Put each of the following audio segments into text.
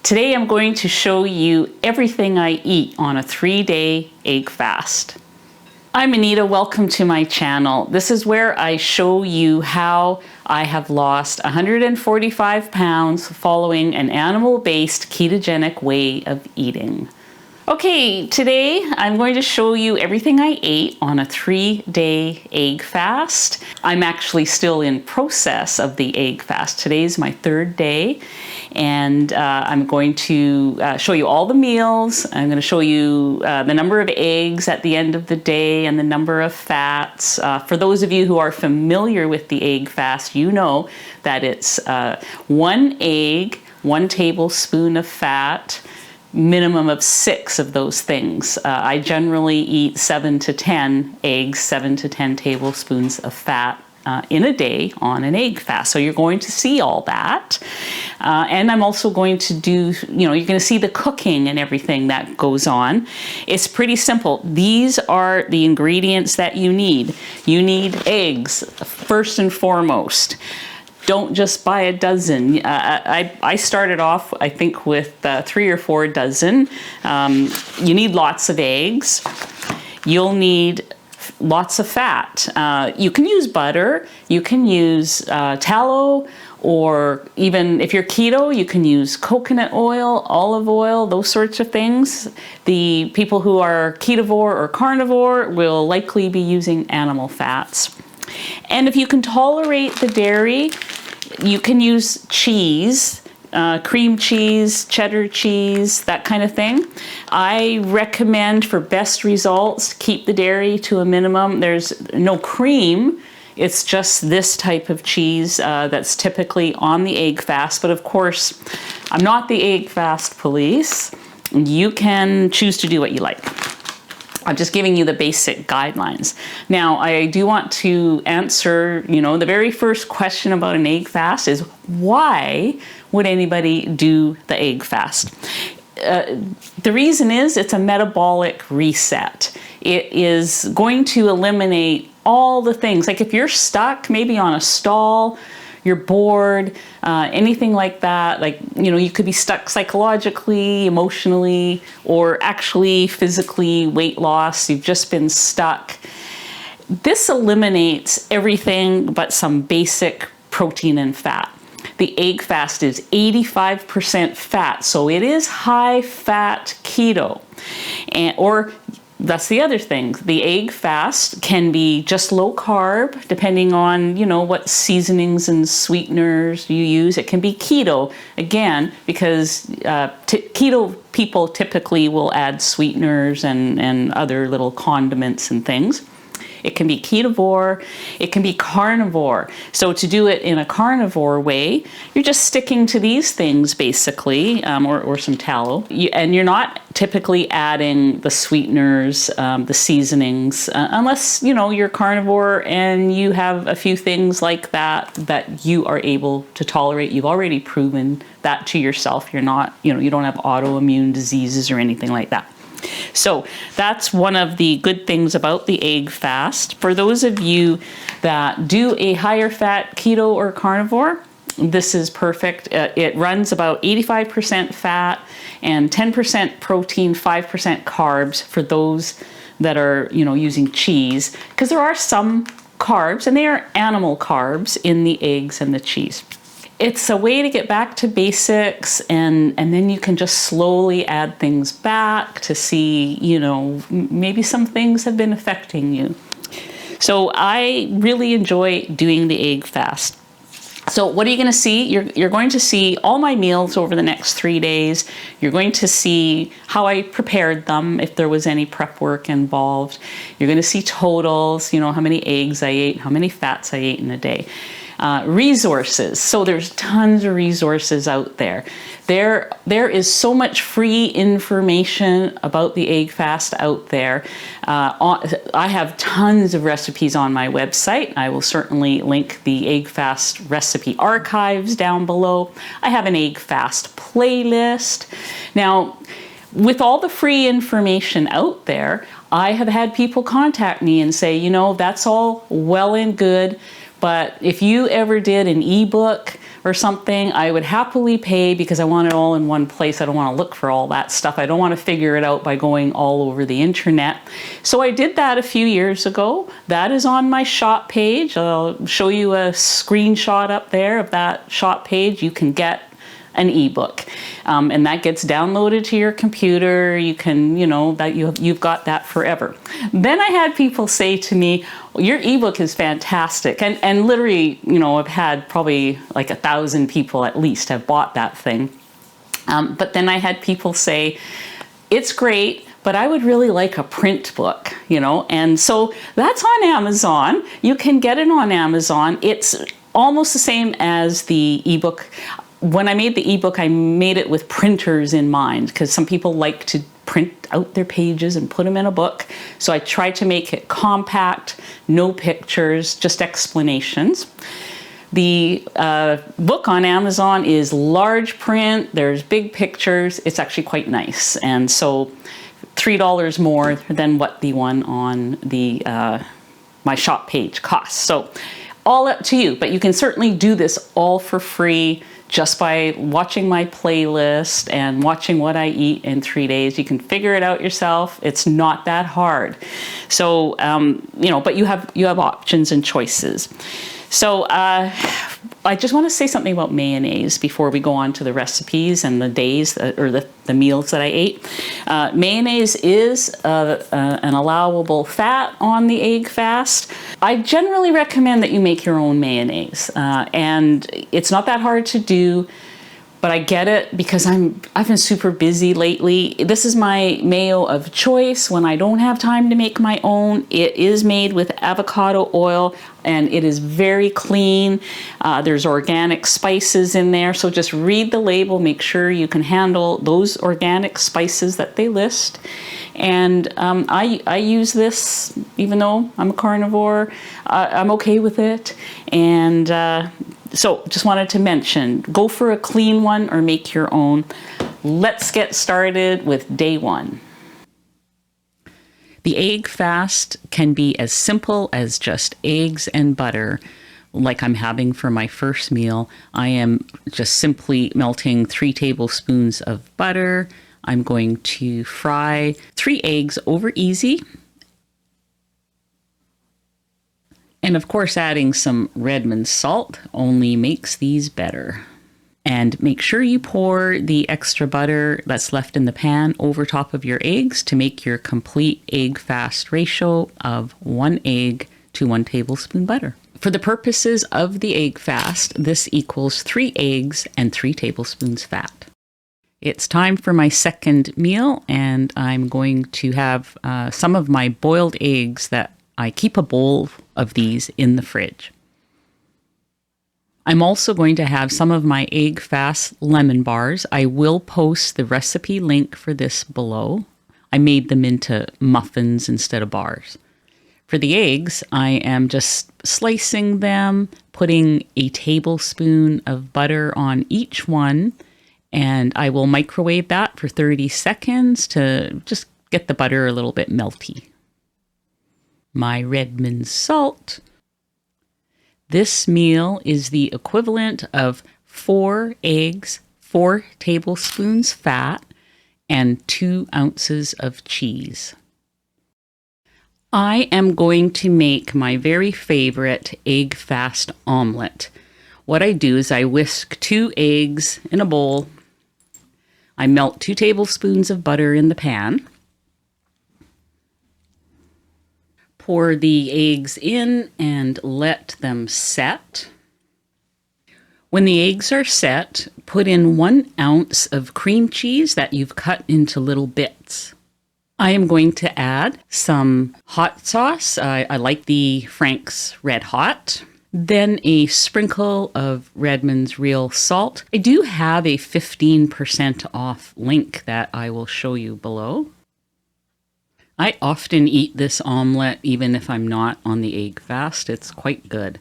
Today I'm going to show you everything I eat on a 3-day egg fast. I'm Anita, welcome to my channel. This is where I show you how I have lost 145 pounds following an animal-based ketogenic way of eating. Okay, today I'm going to show you everything I ate on a 3-day egg fast. I'm actually still in process of the egg fast. Today's my 3rd day, and I'm going to show you all the meals. I'm going to show you the number of eggs at the end of the day and the number of fats. For those of you who are familiar with the egg fast, you know that it's 1 egg, 1 tablespoon of fat, minimum of 6 of those things. I generally eat 7 to 10 eggs, 7 to 10 tablespoons of fat in a day on an egg fast. So you're going to see all that. And I'm also going to do, you're going to see the cooking and everything that goes on. It's pretty simple. These are the ingredients that you need. You need eggs, first and foremost. Don't just buy a dozen. I started off, I think, with 3 or 4 dozen. You need lots of eggs. You'll need lots of fat. You can use butter, you can use tallow, or even if you're keto, you can use coconut oil, olive oil, those sorts of things. The people who are ketovore or carnivore will likely be using animal fats. And if you can tolerate the dairy, you can use cheese, cream cheese, cheddar cheese, that kind of thing. I recommend for best results, keep the dairy to a minimum. There's no cream. It's just this type of cheese that's typically on the egg fast. But of course, I'm not the egg fast police. You can choose to do what you like. I'm just giving you the basic guidelines. Now, I do want to answer, the very first question about an egg fast is, why would anybody do the egg fast? The reason is it's a metabolic reset. It is going to eliminate all the things, like if you're stuck maybe on a stall, you're bored, anything like that, you could be stuck psychologically, emotionally, or actually physically, weight loss, you've just been stuck. This eliminates everything but some basic protein and fat. The egg fast is 85% fat, so it is high fat keto. Or that's the other thing. The egg fast can be just low carb, depending on, what seasonings and sweeteners you use. It can be keto, again, because keto people typically will add sweeteners and other little condiments and things. It can be ketovore, it can be carnivore. So to do it in a carnivore way, you're just sticking to these things basically, or some tallow. And you're not typically adding the sweeteners, the seasonings, unless, you're carnivore and you have a few things like that you are able to tolerate. You've already proven that to yourself. You're not, you don't have autoimmune diseases or anything like that. So that's one of the good things about the egg fast. For those of you that do a higher fat keto or carnivore, this is perfect. It runs about 85% fat and 10% protein, 5% carbs for those that are, using cheese, because there are some carbs, and they are animal carbs, in the eggs and the cheese. It's a way to get back to basics, and then you can just slowly add things back to see, maybe some things have been affecting you. So I really enjoy doing the egg fast. So what are you going to see? You're going to see all my meals over the next 3 days. You're going to see how I prepared them, if there was any prep work involved. You're going to see totals, how many eggs I ate, how many fats I ate in a day. Resources. So there's tons of resources out there. There is so much free information about the egg fast out there. I have tons of recipes on my website. I will certainly link the egg fast recipe archives down below. I have an egg fast playlist. Now, with all the free information out there, I have had people contact me and say, that's all well and good, but if you ever did an ebook or something, I would happily pay because I want it all in one place. I don't want to look for all that stuff. I don't want to figure it out by going all over the internet. So I did that a few years ago. That is on my shop page. I'll show you a screenshot up there of that shop page. You can get an ebook, and that gets downloaded to your computer. You can, that you've got that forever. Then I had people say to me, your ebook is fantastic, and literally, I've had probably like 1,000 people at least have bought that thing. But then I had people say, it's great, but I would really like a print book, and so that's on Amazon. You can get it on Amazon. It's almost the same as the ebook. When I made the ebook, I made it with printers in mind because some people like to print out their pages and put them in a book. So I tried to make it compact, no pictures, just explanations. The book on Amazon is large print. There's big pictures. It's actually quite nice. And so $3 more than what the one on the my shop page costs. So all up to you, but you can certainly do this all for free just by watching my playlist and watching what I eat in 3 days. You can figure it out yourself. It's not that hard. So, but you have options and choices. So I just want to say something about mayonnaise before we go on to the recipes and the days or the meals that I ate. Mayonnaise is an allowable fat on the egg fast. I generally recommend that you make your own mayonnaise, and it's not that hard to do. But I get it because I've been super busy lately. This is my mayo of choice when I don't have time to make my own. It is made with avocado oil and it is very clean. There's organic spices in there. So just read the label, make sure you can handle those organic spices that they list. And I use this, even though I'm a carnivore, I'm okay with it. And so just wanted to mention, go for a clean one or make your own. Let's get started with day one. The egg fast can be as simple as just eggs and butter, like I'm having for my first meal. I am just simply melting 3 tablespoons of butter. I'm going to fry 3 eggs over easy. And of course, adding some Redmond salt only makes these better. And make sure you pour the extra butter that's left in the pan over top of your eggs to make your complete egg fast ratio of 1 egg to 1 tablespoon butter. For the purposes of the egg fast, this equals 3 eggs and 3 tablespoons fat. It's time for my second meal, and I'm going to have some of my boiled eggs that I keep a bowl of these in the fridge. I'm also going to have some of my egg fast lemon bars. I will post the recipe link for this below. I made them into muffins instead of bars. For the eggs, I am just slicing them, putting a tablespoon of butter on each one, and I will microwave that for 30 seconds to just get the butter a little bit melty. My Redmond salt. This meal is the equivalent of 4 eggs, 4 tablespoons fat, and 2 ounces of cheese. I am going to make my very favorite egg fast omelet. What I do is I whisk 2 eggs in a bowl. I melt 2 tablespoons of butter in the pan. Pour the eggs in and let them set. When the eggs are set, put in 1 ounce of cream cheese that you've cut into little bits. I am going to add some hot sauce. I like the Frank's Red Hot. Then a sprinkle of Redmond's Real Salt. I do have a 15% off link that I will show you below. I often eat this omelet even if I'm not on the egg fast. It's quite good.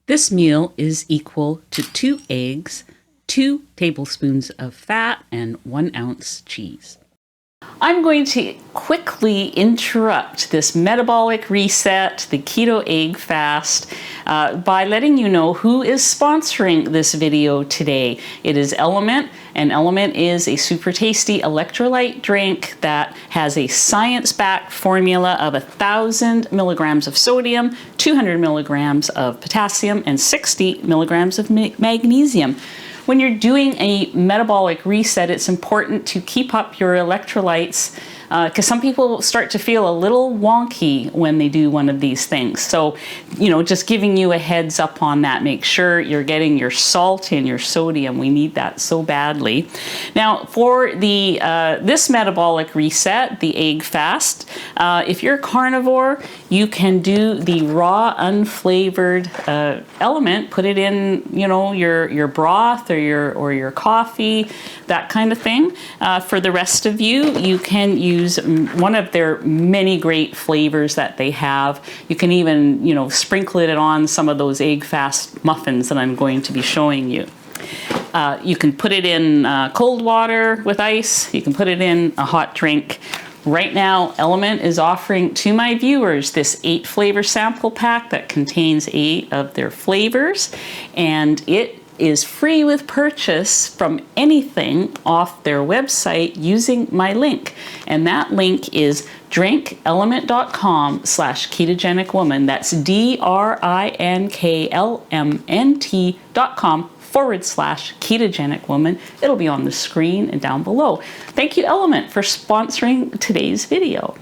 This meal is equal to 2 eggs, 2 tablespoons of fat, and 1 ounce cheese. I'm going to quickly interrupt this metabolic reset, the keto egg fast, by letting you know who is sponsoring this video today. It is Element, and Element is a super tasty electrolyte drink that has a science-backed formula of 1,000 milligrams of sodium, 200 milligrams of potassium, and 60 milligrams of magnesium. When you're doing a metabolic reset, it's important to keep up your electrolytes because some people start to feel a little wonky when they do one of these things. So, just giving you a heads up on that. Make sure you're getting your salt and your sodium. We need that so badly. Now, for the this metabolic reset, the egg fast, if you're carnivore, you can do the raw, unflavored Element. Put it in, your broth or your coffee, that kind of thing. For the rest of you, you can use one of their many great flavors that they have. You can even, sprinkle it on some of those egg fast muffins that I'm going to be showing you. You can put it in cold water with ice. You can put it in a hot drink. Right now, Element is offering to my viewers this 8 flavor sample pack that contains 8 of their flavors, and it is free with purchase from anything off their website using my link. And that link is drinkelement.com/ketogenicwoman. That's DRINKLMNT.com/ketogenicwoman. It'll be on the screen and down below. Thank you, Element, for sponsoring today's video.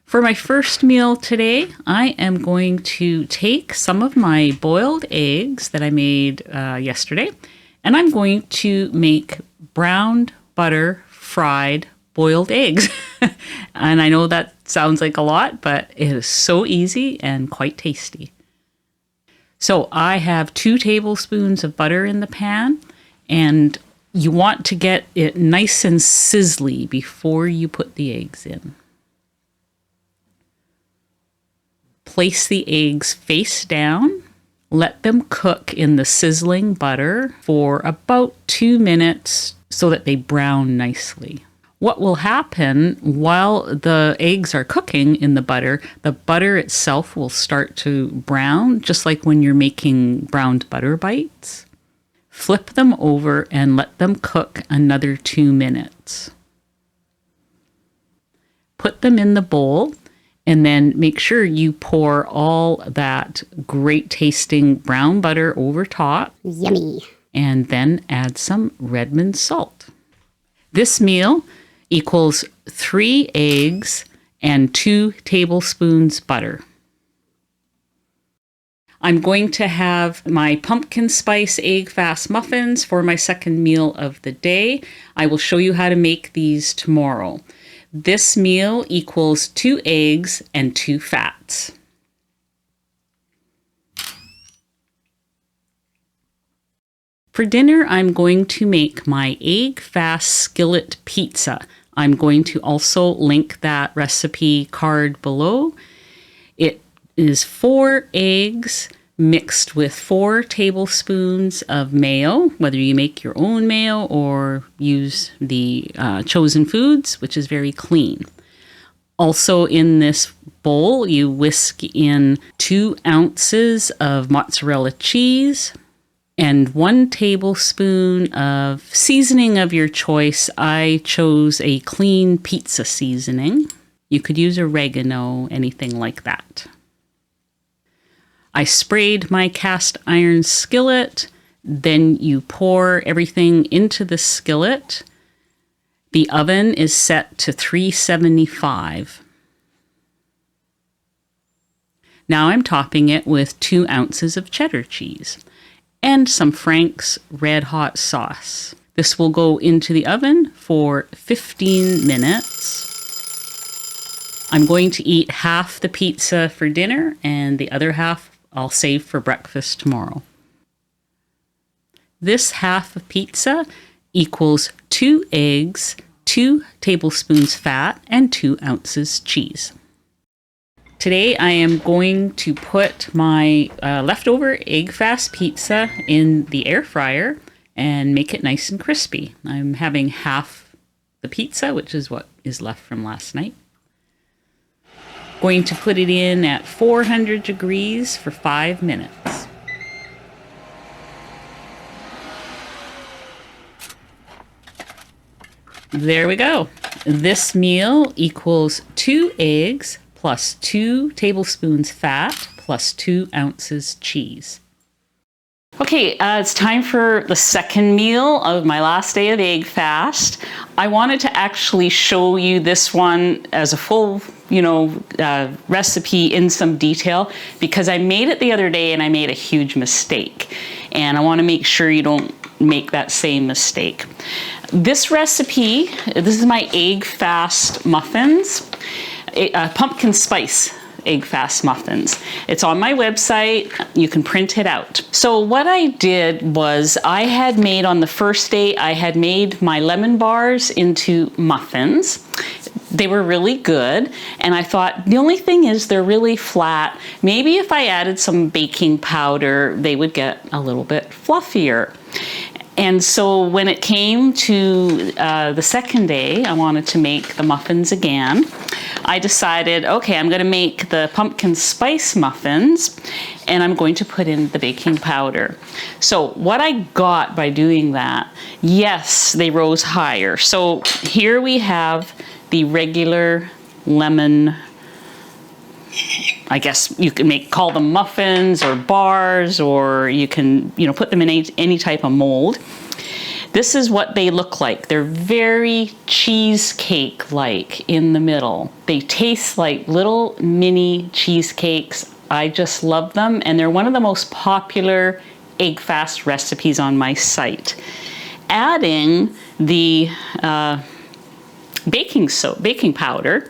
For my first meal today, I am going to take some of my boiled eggs that I made yesterday, and I'm going to make browned butter fried boiled eggs. And I know that sounds like a lot, but it is so easy and quite tasty. So I have 2 tablespoons of butter in the pan, and you want to get it nice and sizzly before you put the eggs in. Place the eggs face down. Let them cook in the sizzling butter for about 2 minutes so that they brown nicely. What will happen while the eggs are cooking in the butter itself will start to brown, just like when you're making browned butter bites. Flip them over and let them cook another 2 minutes. Put them in the bowl. And then make sure you pour all that great tasting brown butter over top. Yummy. And then add some Redmond salt. This meal equals 3 eggs and 2 tablespoons butter. I'm going to have my pumpkin spice egg fast muffins for my second meal of the day. I will show you how to make these tomorrow. This meal equals 2 eggs and 2 fats. For dinner, I'm going to make my egg fast skillet pizza. I'm going to also link that recipe card below. It is 4 eggs mixed with 4 tablespoons of mayo, whether you make your own mayo or use the Chosen Foods, which is very clean. Also in this bowl, you whisk in 2 ounces of mozzarella cheese and 1 tablespoon of seasoning of your choice. I chose a clean pizza seasoning. You could use oregano, anything like that. I sprayed my cast iron skillet. Then you pour everything into the skillet. The oven is set to 375. Now I'm topping it with 2 ounces of cheddar cheese and some Frank's Red Hot sauce. This will go into the oven for 15 minutes. I'm going to eat half the pizza for dinner and the other half I'll save for breakfast tomorrow. This half of pizza equals 2 eggs, 2 tablespoons fat, and 2 ounces cheese. Today I am going to put my leftover egg fast pizza in the air fryer and make it nice and crispy. I'm having half the pizza, which is what is left from last night. Going to put it in at 400 degrees for 5 minutes. There we go. This meal equals 2 eggs plus 2 tablespoons fat plus 2 ounces cheese. Okay, it's time for the second meal of my last day of egg fast. I wanted to actually show you this one as a full, recipe in some detail because I made it the other day and I made a huge mistake. And I want to make sure you don't make that same mistake. This recipe, this is my egg fast muffins, pumpkin spice egg fast muffins. It's on my website. You can print it out. So what I did was I had made on the first day, I had made my lemon bars into muffins. They were really good. And I thought, the only thing is they're really flat. Maybe if I added some baking powder, they would get a little bit fluffier. And so when it came to the second day, I wanted to make the muffins again. I decided, okay, I'm going to make the pumpkin spice muffins and I'm going to put in the baking powder. So what I got by doing that, yes, they rose higher. So here we have the regular lemon, I guess you can call them muffins or bars, or you can, put them in any type of mold. This is what they look like. They're very cheesecake-like in the middle. They taste like little mini cheesecakes. I just love them, and they're one of the most popular egg fast recipes on my site. Adding the baking powder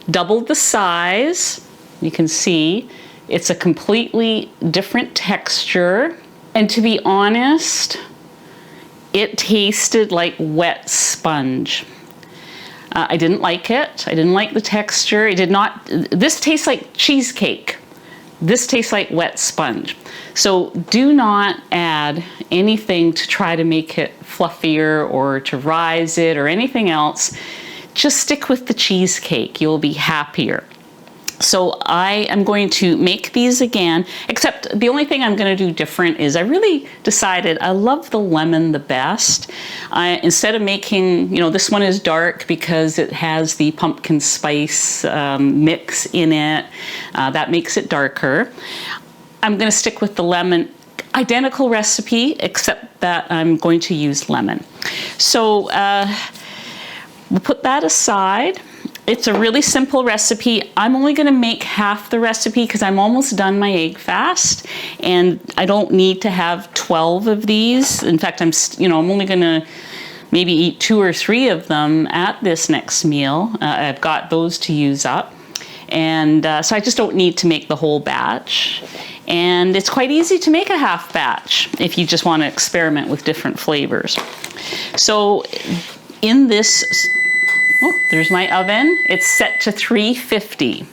doubled the size. You can see it's a completely different texture. And to be honest, it tasted like wet sponge. I didn't like it. I didn't like the texture. It did not, this tastes like cheesecake. This tastes like wet sponge. So do not add anything to try to make it fluffier or to rise it or anything else. Just stick with the cheesecake. You'll be happier. So I am going to make these again, except the only thing I'm going to do different is I really decided I love the lemon the best. Instead of making, this one is dark because it has the pumpkin spice mix in it. That makes it darker. I'm going to stick with the lemon. Identical recipe, except that I'm going to use lemon. So we'll put that aside. It's a really simple recipe. I'm only going to make half the recipe because I'm almost done my egg fast and I don't need to have 12 of these. In fact, I'm only going to maybe eat 2 or 3 of them at this next meal. I've got those to use up. And so I just don't need to make the whole batch. And it's quite easy to make a half batch if you just want to experiment with different flavors. So in this, there's my oven. It's set to 350.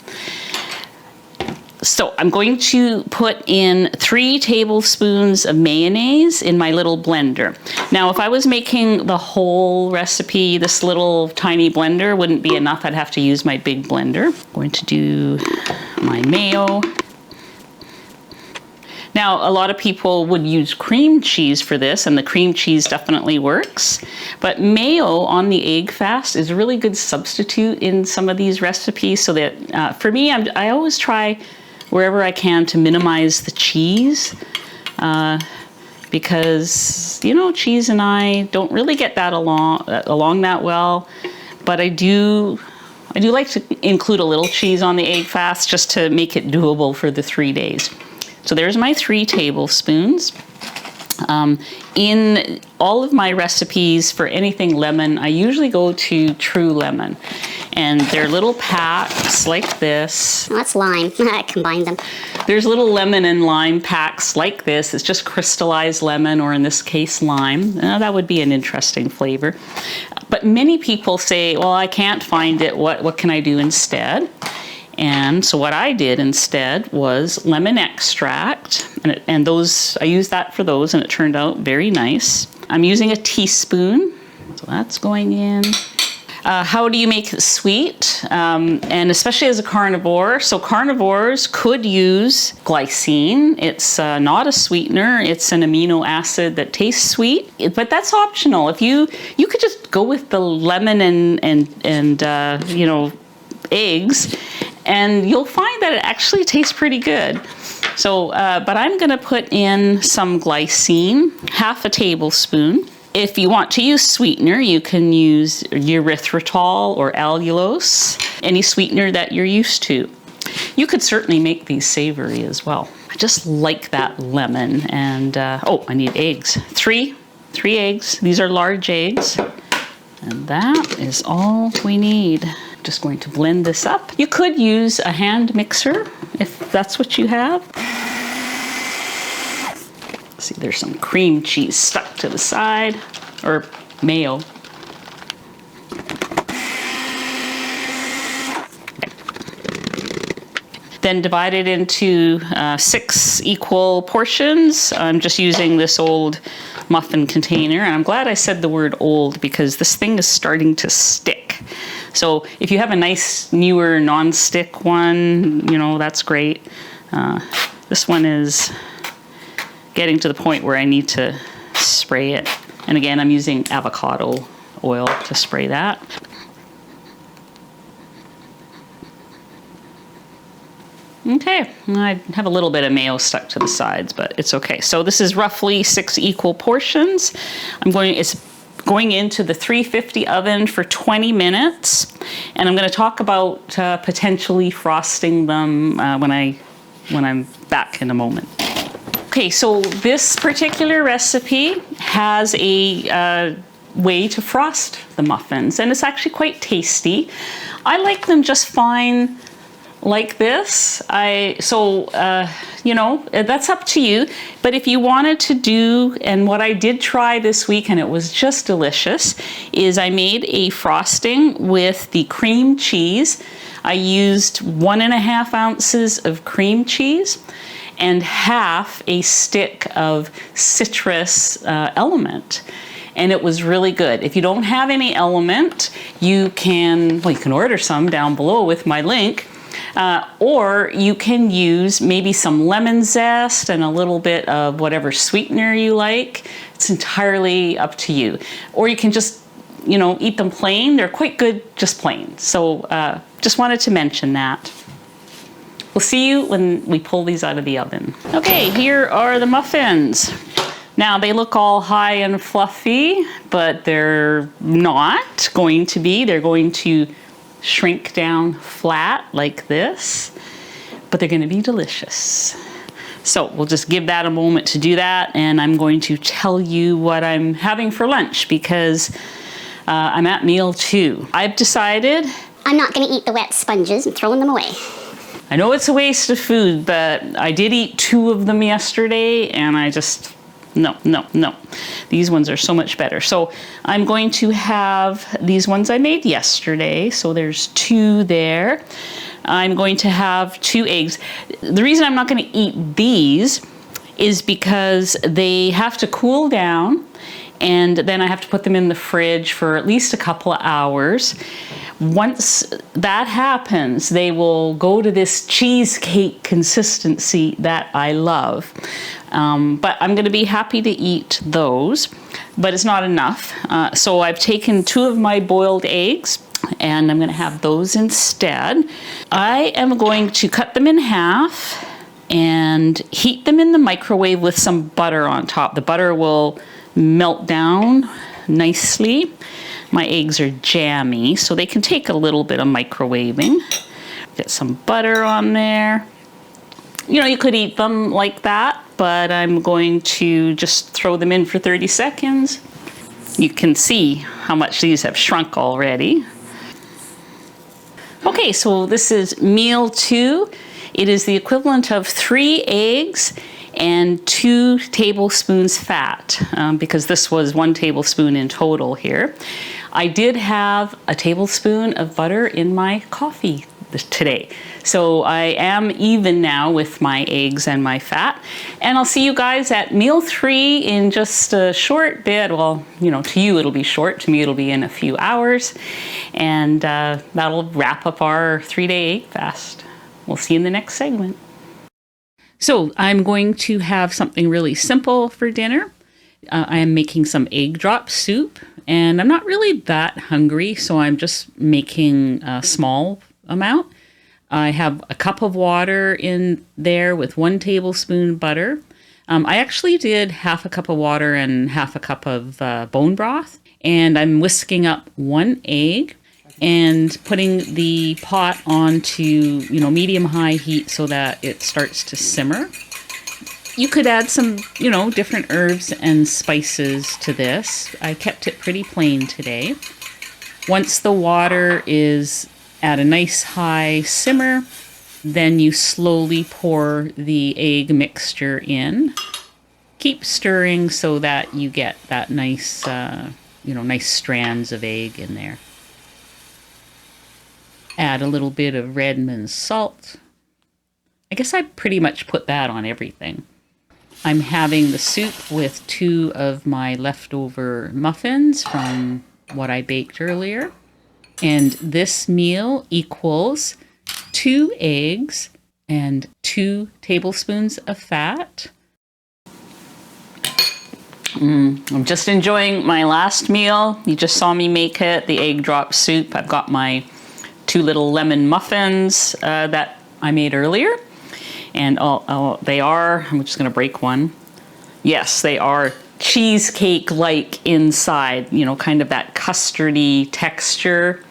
So I'm going to put in 3 tablespoons of mayonnaise in my little blender. Now, if I was making the whole recipe, this little tiny blender wouldn't be enough. I'd have to use my big blender. I'm going to do my mayo. Now, a lot of people would use cream cheese for this, and the cream cheese definitely works. But mayo on the egg fast is a really good substitute in some of these recipes. So that for me, I always try wherever I can to minimize the cheese because, cheese and I don't really get that along that well. But I do like to include a little cheese on the egg fast just to make it doable for the 3 days. So there's my 3 tablespoons. In all of my recipes for anything lemon, I usually go to True Lemon. And they're little packs like this. Oh, that's lime. I combined them. There's little lemon and lime packs like this. It's just crystallized lemon, or in this case, lime. That would be an interesting flavor. But many people say, well, I can't find it. What can I do instead? And so what I did instead was lemon extract, and those I used that for those, and it turned out very nice. I'm using a teaspoon, so that's going in. How do you make it sweet? And especially as a carnivore. So carnivores could use glycine. It's not a sweetener. It's an amino acid that tastes sweet, but that's optional. If you could just go with the lemon and you know, eggs, and you'll find that it actually tastes pretty good. So, but I'm gonna put in some glycine, half a tablespoon. If you want to use sweetener, you can use erythritol or allulose, any sweetener that you're used to. You could certainly make these savory as well. I just like that lemon. And oh, I need eggs. Three eggs. These are large eggs. And that is all we need. Just going to blend this up. You could use a hand mixer if that's what you have. See, there's some cream cheese stuck to the side, or mayo. Then divide it into 6 equal portions. I'm just using this old muffin container, and I'm glad I said the word old because this thing is starting to stick. So if you have a nice newer non-stick one, you know, that's great. This one is getting to the point where I need to spray it. And again, I'm using avocado oil to spray that. Okay, I have a little bit of mayo stuck to the sides, but it's okay. So this is roughly 6 equal portions. It's going into the 350 oven for 20 minutes. And I'm going to talk about potentially frosting them when I'm back in a moment. Okay, so this particular recipe has a way to frost the muffins, and it's actually quite tasty. I like them just fine like this. You know, that's up to you. But if you wanted to do, and what I did try this week, and it was just delicious, is I made a frosting with the cream cheese. I used 1.5 ounces of cream cheese and half a stick of citrus element. And it was really good. If you don't have any element, you can order some down below with my link. Or you can use maybe some lemon zest and a little bit of whatever sweetener you like. It's entirely up to you. Or you can just, you know, eat them plain. They're quite good just plain. So just wanted to mention that. We'll see you when we pull these out of the oven. Okay, here are the muffins. Now they look all high and fluffy, but they're not going to be. They're going to shrink down flat like this, but they're going to be delicious. So we'll just give that a moment to do that, and I'm going to tell you what I'm having for lunch because I'm at meal 2. I've decided I'm not going to eat the wet sponges and throwing them away. I know it's a waste of food, but I did eat 2 of them yesterday, and I just, no. These ones are so much better. So I'm going to have these ones I made yesterday. So there's 2 there. I'm going to have 2 eggs. The reason I'm not going to eat these is because they have to cool down, and then I have to put them in the fridge for at least a couple of hours. Once that happens, they will go to this cheesecake consistency that I love. But I'm going to be happy to eat those, but it's not enough. So I've taken 2 of my boiled eggs, and I'm going to have those instead. I am going to cut them in half and heat them in the microwave with some butter on top. The butter will melt down nicely. My eggs are jammy, so they can take a little bit of microwaving. Get some butter on there. You know, you could eat them like that, but I'm going to just throw them in for 30 seconds. You can see how much these have shrunk already. Okay, so this is meal 2. It is the equivalent of 3 eggs and 2 tablespoons fat, because this was 1 tablespoon in total here. I did have a tablespoon of butter in my coffee today. So I am even now with my eggs and my fat. And I'll see you guys at meal 3 in just a short bit. Well, you know, to you it'll be short. To me it'll be in a few hours. And that'll wrap up our 3-day egg fast. We'll see you in the next segment. So I'm going to have something really simple for dinner. I am making some egg drop soup, and I'm not really that hungry, so I'm just making a small amount. I have a cup of water in there with 1 tablespoon butter. I actually did half a cup of water and half a cup of bone broth, and I'm whisking up 1 egg and putting the pot onto, you know, medium-high heat so that it starts to simmer. You could add some, you know, different herbs and spices to this. I kept it pretty plain today. Once the water is at a nice high simmer, then you slowly pour the egg mixture in. Keep stirring so that you get that nice, nice strands of egg in there. Add a little bit of Redmond's salt. I guess I pretty much put that on everything. I'm having the soup with 2 of my leftover muffins from what I baked earlier. And this meal equals 2 eggs and 2 tablespoons of fat. I'm just enjoying my last meal. You just saw me make it, the egg drop soup. I've got my 2 little lemon muffins that I made earlier. And they are, I'm just going to break one. Yes, they are cheesecake-like inside, you know, kind of that custardy texture.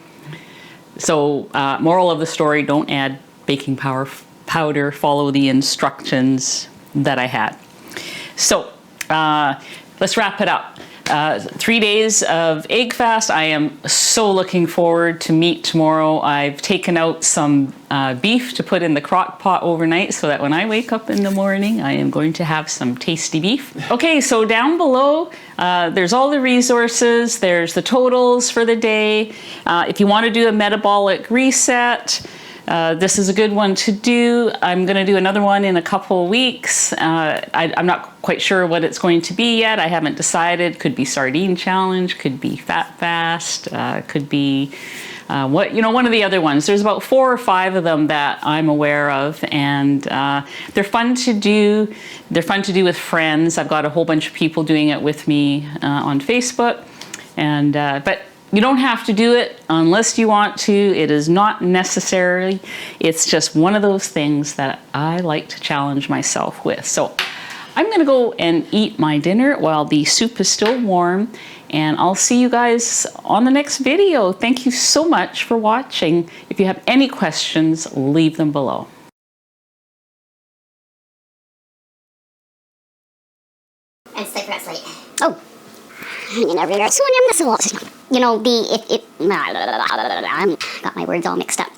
So moral of the story, don't add baking powder, follow the instructions that I had. So let's wrap it up. 3 days of egg fast. I am so looking forward to meat tomorrow. I've taken out some beef to put in the crock pot overnight so that when I wake up in the morning, I am going to have some tasty beef. Okay, so down below, there's all the resources. There's the totals for the day. If you want to do a metabolic reset, this is a good one to do. I'm going to do another one in a couple of weeks. I'm not quite sure what it's going to be yet. I haven't decided. Could be sardine challenge, could be fat fast, could be one of the other ones. There's about 4 or 5 of them that I'm aware of, and they're fun to do. They're fun to do with friends. I've got a whole bunch of people doing it with me on Facebook, and but you don't have to do it unless you want to. It is not necessary. It's just one of those things that I like to challenge myself with. So I'm gonna go and eat my dinner while the soup is still warm, and I'll see you guys on the next video. Thank you so much for watching. If you have any questions, leave them below. And stay press late. Oh. You know, got my words all mixed up.